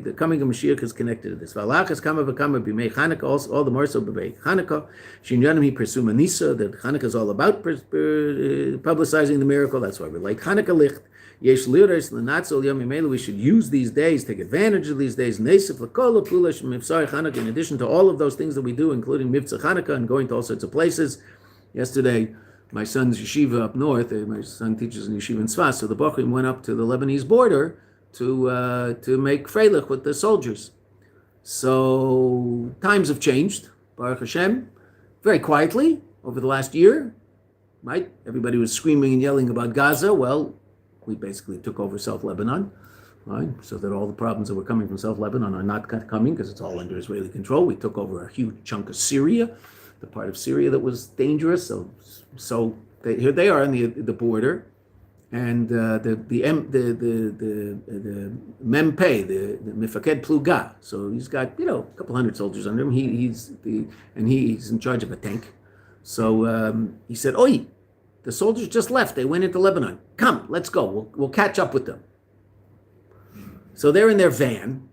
S1: the coming of Mashiach is connected to this. All the more so Hanukkah, that Hanukkah is all about publicizing the miracle. That's why we like Hanukkah Licht. We should use these days, take advantage of these days, in addition to all of those things that we do, including Mivtzah Hanukkah and going to all sorts of places. Yesterday, my son's yeshiva up north. My son teaches in yeshiva in Sfas, so the Bochrim went up to the Lebanese border to make freilich with the soldiers. So times have changed, Baruch Hashem, very quietly over the last year, right? Everybody was screaming and yelling about Gaza. Well, we basically took over South Lebanon, right? So that all the problems that were coming from South Lebanon are not coming because it's all under Israeli control. We took over a huge chunk of Syria, the part of Syria that was dangerous. So here they are on the border, and the Mempei, the Mifaked Pluga. So he's got a couple hundred soldiers under him. He's in charge of a tank. So he said, "Oi, the soldiers just left. They went into Lebanon. Come, let's go. We'll catch up with them." So they're in their van,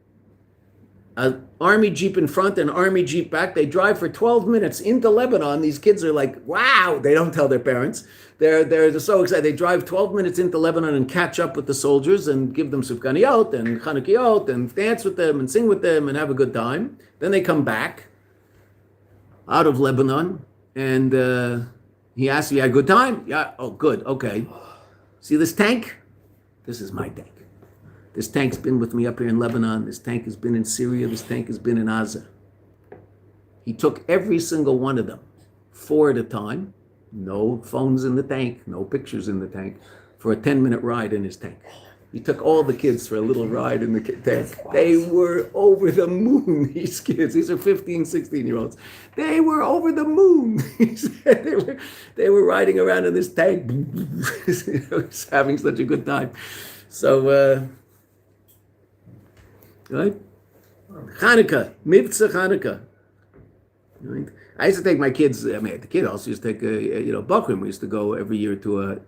S1: an army jeep in front, an army jeep back. They drive for 12 minutes into Lebanon. These kids are like, wow. They don't tell their parents. They're so excited. They drive 12 minutes into Lebanon and catch up with the soldiers and give them sufganiyot and chanukiyot and dance with them and sing with them and have a good time. Then they come back out of Lebanon and he asks, "You had a good time?" "Yeah." "Oh, good. Okay. See this tank? This is my tank. This tank's been with me up here in Lebanon. This tank has been in Syria. This tank has been in Gaza." He took every single one of them, 4 at a time, no phones in the tank, no pictures in the tank, for a 10-minute ride in his tank. He took all the kids for a little ride in the tank. They were over the moon, these kids. These are 15, 16-year-olds. They were over the moon. He said they were riding around in this tank, He's having such a good time. So, right? Hanukkah, Mitzvah Hanukkah. Right? I used to take my kids. The kid also used to take Bochrim. We used to go every year to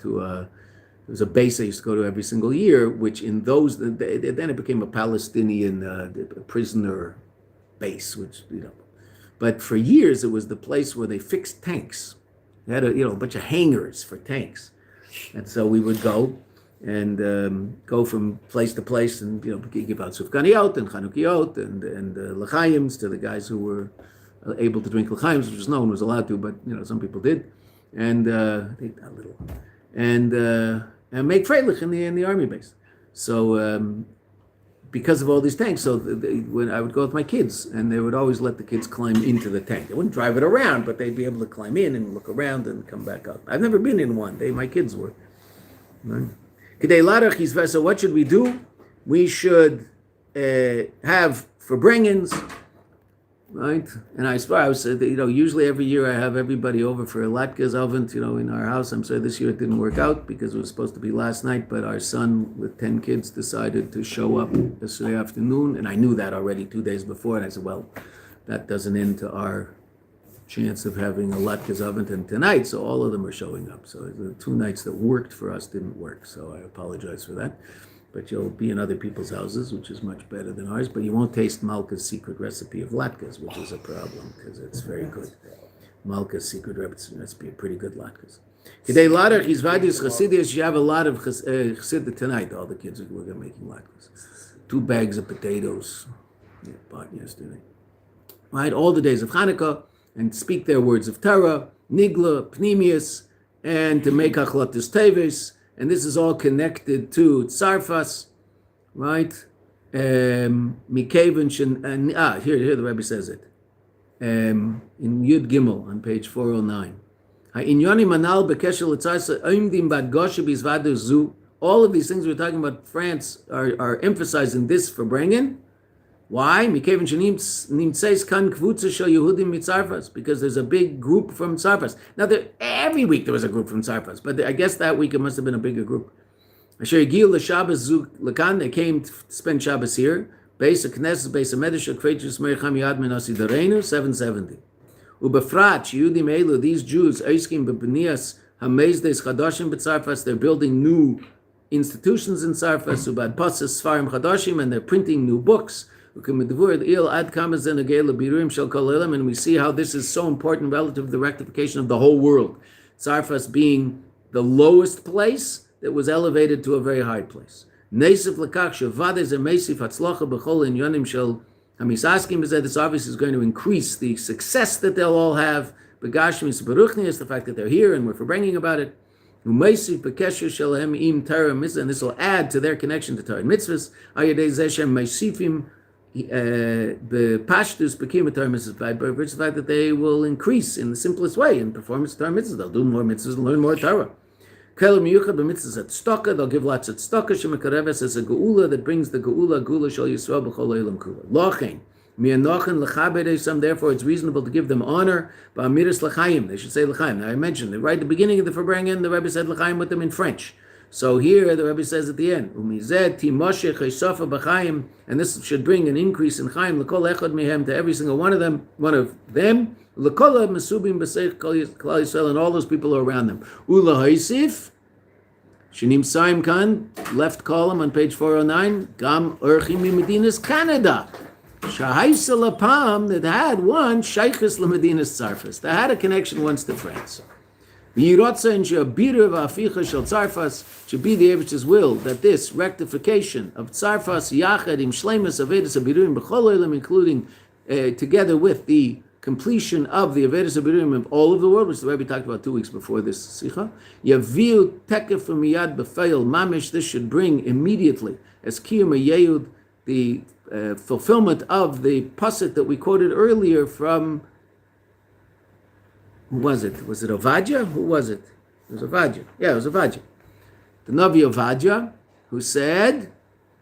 S1: there was a base I used to go to every single year, which in those then it became a Palestinian prisoner base, But for years it was the place where they fixed tanks. They had a bunch of hangars for tanks, and so we would go and go from place to place and give out sufganiyot and chanukiyot and l'chaims to the guys who were able to drink l'chaims, which no one was allowed to, but some people did, and a little, and make freilich in the army base. So because of all these tanks, so when I would go with my kids, and they would always let the kids climb into the tank. They wouldn't drive it around, but they'd be able to climb in and look around and come back out. I've never been in one. My kids were. Right? So what should we do? We should have farbrengens, right? And I was usually every year I have everybody over for a latkes oven, in our house. I'm sorry this year it didn't work out because it was supposed to be last night, but our son with 10 kids decided to show up yesterday afternoon, and I knew that already 2 days before, and I said, well, that doesn't end to our chance of having a latkes oven tonight, so all of them are showing up. So the 2 nights that worked for us didn't work, so I apologize for that. But you'll be in other people's houses, which is much better than ours, but you won't taste Malka's secret recipe of latkes, which is a problem, because it's very good. Malka's secret recipe, a pretty good latkes. Today, you have a lot of chassid tonight, all the kids are making latkes. 2 bags of potatoes, bought yesterday. Right, all the days of Hanukkah, and speak their words of Torah, Nigla, Pnimius, and to make Achlatus Teves, and this is all connected to Tzarfas, right? Mikaven, and here the Rebbe says it, in Yud Gimel on page 409. All of these things we're talking about, France, are emphasized in this farbrengen. Why? Because there's a big group from Tzarfas. Now, every week there was a group from Tzarfas, but I guess that week it must have been a bigger group. They came to spend Shabbos here. Base of Knesset, base of Medesha, Kreitzus Meicham Yad Menasi Darenu, 770. Ubefrat, Yehudim Elu, these Jews, Eiskim Bebnias, Hamezdes Chadashim B'Tzarfas, they're building new institutions in Tzarfas, Ubad Pasas Sfarim Chadashim, and they're printing new books. And we see how this is so important relative to the rectification of the whole world. Tzarfas being the lowest place that was elevated to a very high place. This obviously is going to increase the success that they'll all have begashmis beruchnius, the fact that they're here and we're bringing about it. Umeisiv bekesher shalhem im Torah mitzvah, and this will add to their connection to Torah and mitzvahs. Ayadei zeshem meisifim bepashtus bekim Torah mitzvahs, by virtue of the fact that they will increase in the simplest way in performance of Torah mitzvahs. They'll do more mitzvahs and learn more Torah. They'll give lots of tzedakah. Shemakareves as a geula that brings the geula shal Yisrael b'chol olam kula. Lochein mi'anochen lechabedesam. Therefore, it's reasonable to give them honor. Ba'amiris l'chaim. They should say l'chaim. Now I mentioned that right at the beginning of the Farbrengen, the Rebbe said l'chaim with them in French. So here the Rebbe says at the end, umized timoshe chaysofa b'chaim, and this should bring an increase in chaim l'kol echad mihem, to every single one of them, l'kol mesubim b'seich klal Yisrael, and all those people who are around them. Ula haisif. Shinim Saim Khan, left column on page 409, Gam Urchim Medinas Canada. Shahaisa Lapam, that had one, Shaykhis Lamedinas Tzarfas. That had a connection once to France. V'yirotza and Shabir v'aficha shel Tzarfas, should be the Avish's will that this rectification of Tzarfas, Yachad, Im Shleimus, Avedis, Abiruim, B'chol Olam, including together with the completion of the Avedis Abiruim of all of the world, which the Rebbe talked about 2 weeks before this Sikha. Yaviu tekef miyad b'feil mamish. This should bring immediately, as kiyum yehud, the fulfillment of the pasuk that we quoted earlier from. Who was it? Was it Ovadia? Who was it? It was Ovadia. Yeah, it was Ovadia. The Navi Ovadia, who said,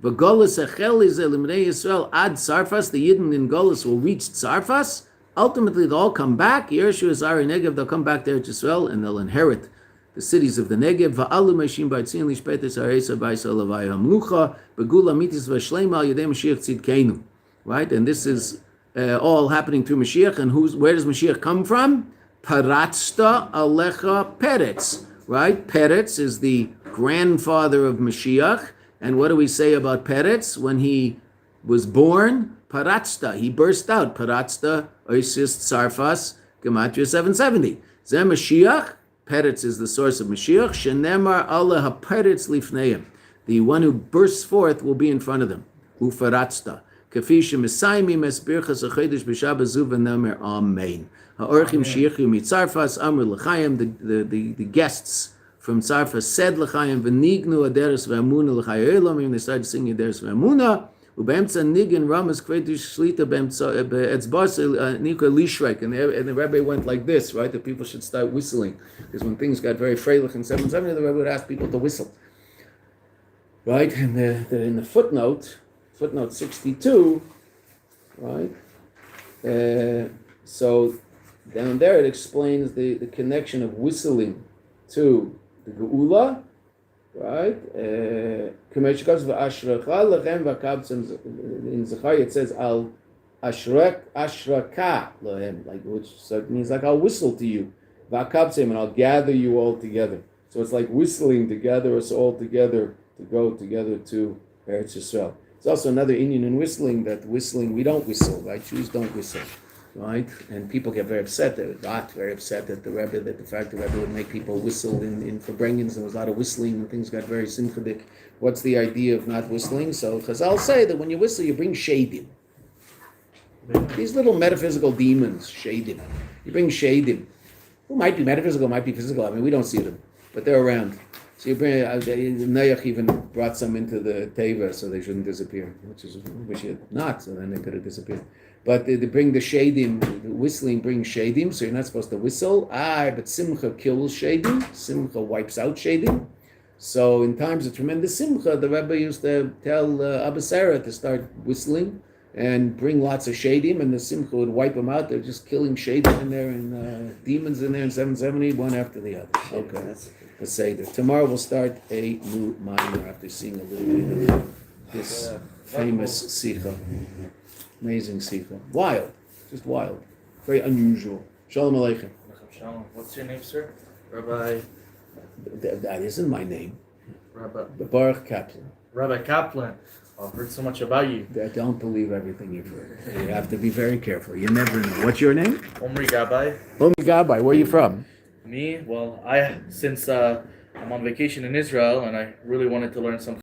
S1: "V'golas echel is elimnei Yisrael ad Tzarfas." The Yidden in Golas will reach Tzarfas. Ultimately, they'll all come back. Yershu Azari Negev, they'll come back there to Israel and they'll inherit the cities of the Negev. Va'alu Meshim Ba'tzin Lishpetes Aresa Ba'isa Lavaya Hamlucha Begula Mitis V'Shleima Al Yedei Mashiach Tzidkeinu. Right, and this is all happening through Mashiach. And where does Mashiach come from? Paratzta Alecha Peretz. Right, Peretz is the grandfather of Mashiach. And what do we say about Peretz when he was born? Paratzta, he burst out. Paratzta, Oisis, Tzarfas, Gematria 770. Zeh Mashiach, Peretz is the source of Mashiach. Shenemar Allah HaPeretz Lifneim. The one who bursts forth will be in front of them. Ufaratzta. Kafi Shemisayimim Es Birchas HaChedesh B'Shabbat Zu V'Nemer Amen. Ha'orchim Shiyichu Mitzarfas Amr L'chaim. The guests from Tzarfas said L'chaim V'nignu Aderes V'Amuna L'chayei Elomim. They started singing Aderes V'Amuna. Ubemtza Nigan Ramas Kvetish Shlita Etzbas Nika Lishrek, and the Rebbe went like this, right? That people should start whistling, because when things got very freilich in 770, the Rebbe would ask people to whistle, right? And in the footnote 62, right? So down there it explains the connection of whistling to the Geula. Right? In Zechariah it says Al Ashraka Lahem, like, which so it means like I'll whistle to you, Vakabtzim, and I'll gather you all together. So it's like whistling to gather us all together to go together to Eretz Yisrael. It's also another Indian in whistling, that whistling, we don't whistle, right? Jews don't whistle. Right, and people get very upset. They got very upset that the fact the Rebbe would make people whistle in Farbrengens. There was a lot of whistling, and things got very simchadik. What's the idea of not whistling? So Chazal say that when you whistle, you bring shadim. These little metaphysical demons, shadim. You bring shadim, who might be metaphysical, might be physical. I mean, we don't see them, but they're around. So you bring. Noach even brought some into the teva, so they shouldn't disappear. Which is wish he had not, so then they could have disappeared. But they bring the shadim, the whistling brings shadim, so you're not supposed to whistle. But simcha kills shadim. Simcha wipes out shadim. So in times of tremendous simcha, the Rebbe used to tell Abba Sarah to start whistling and bring lots of shadim, and the simcha would wipe them out. They're just killing shadim in there and demons in there in 770, one after the other. Okay, that's the Seder. Tomorrow we'll start a new minor after seeing a little bit of this famous sikha. Amazing sikha. Wild. Just wild. Very unusual. Shalom Aleichem.
S4: Shalom. What's your name, sir? Rabbi?
S1: That isn't my name.
S4: Rabbi
S1: Baruch Kaplan.
S4: Rabbi Kaplan. I've heard so much about you.
S1: I don't believe everything you've heard. You have to be very careful. You never know. What's your name?
S4: Omri Gabbai.
S1: Omri Gabbai. Where are you from?
S4: Me? Well, since I'm on vacation in Israel and I really wanted to learn some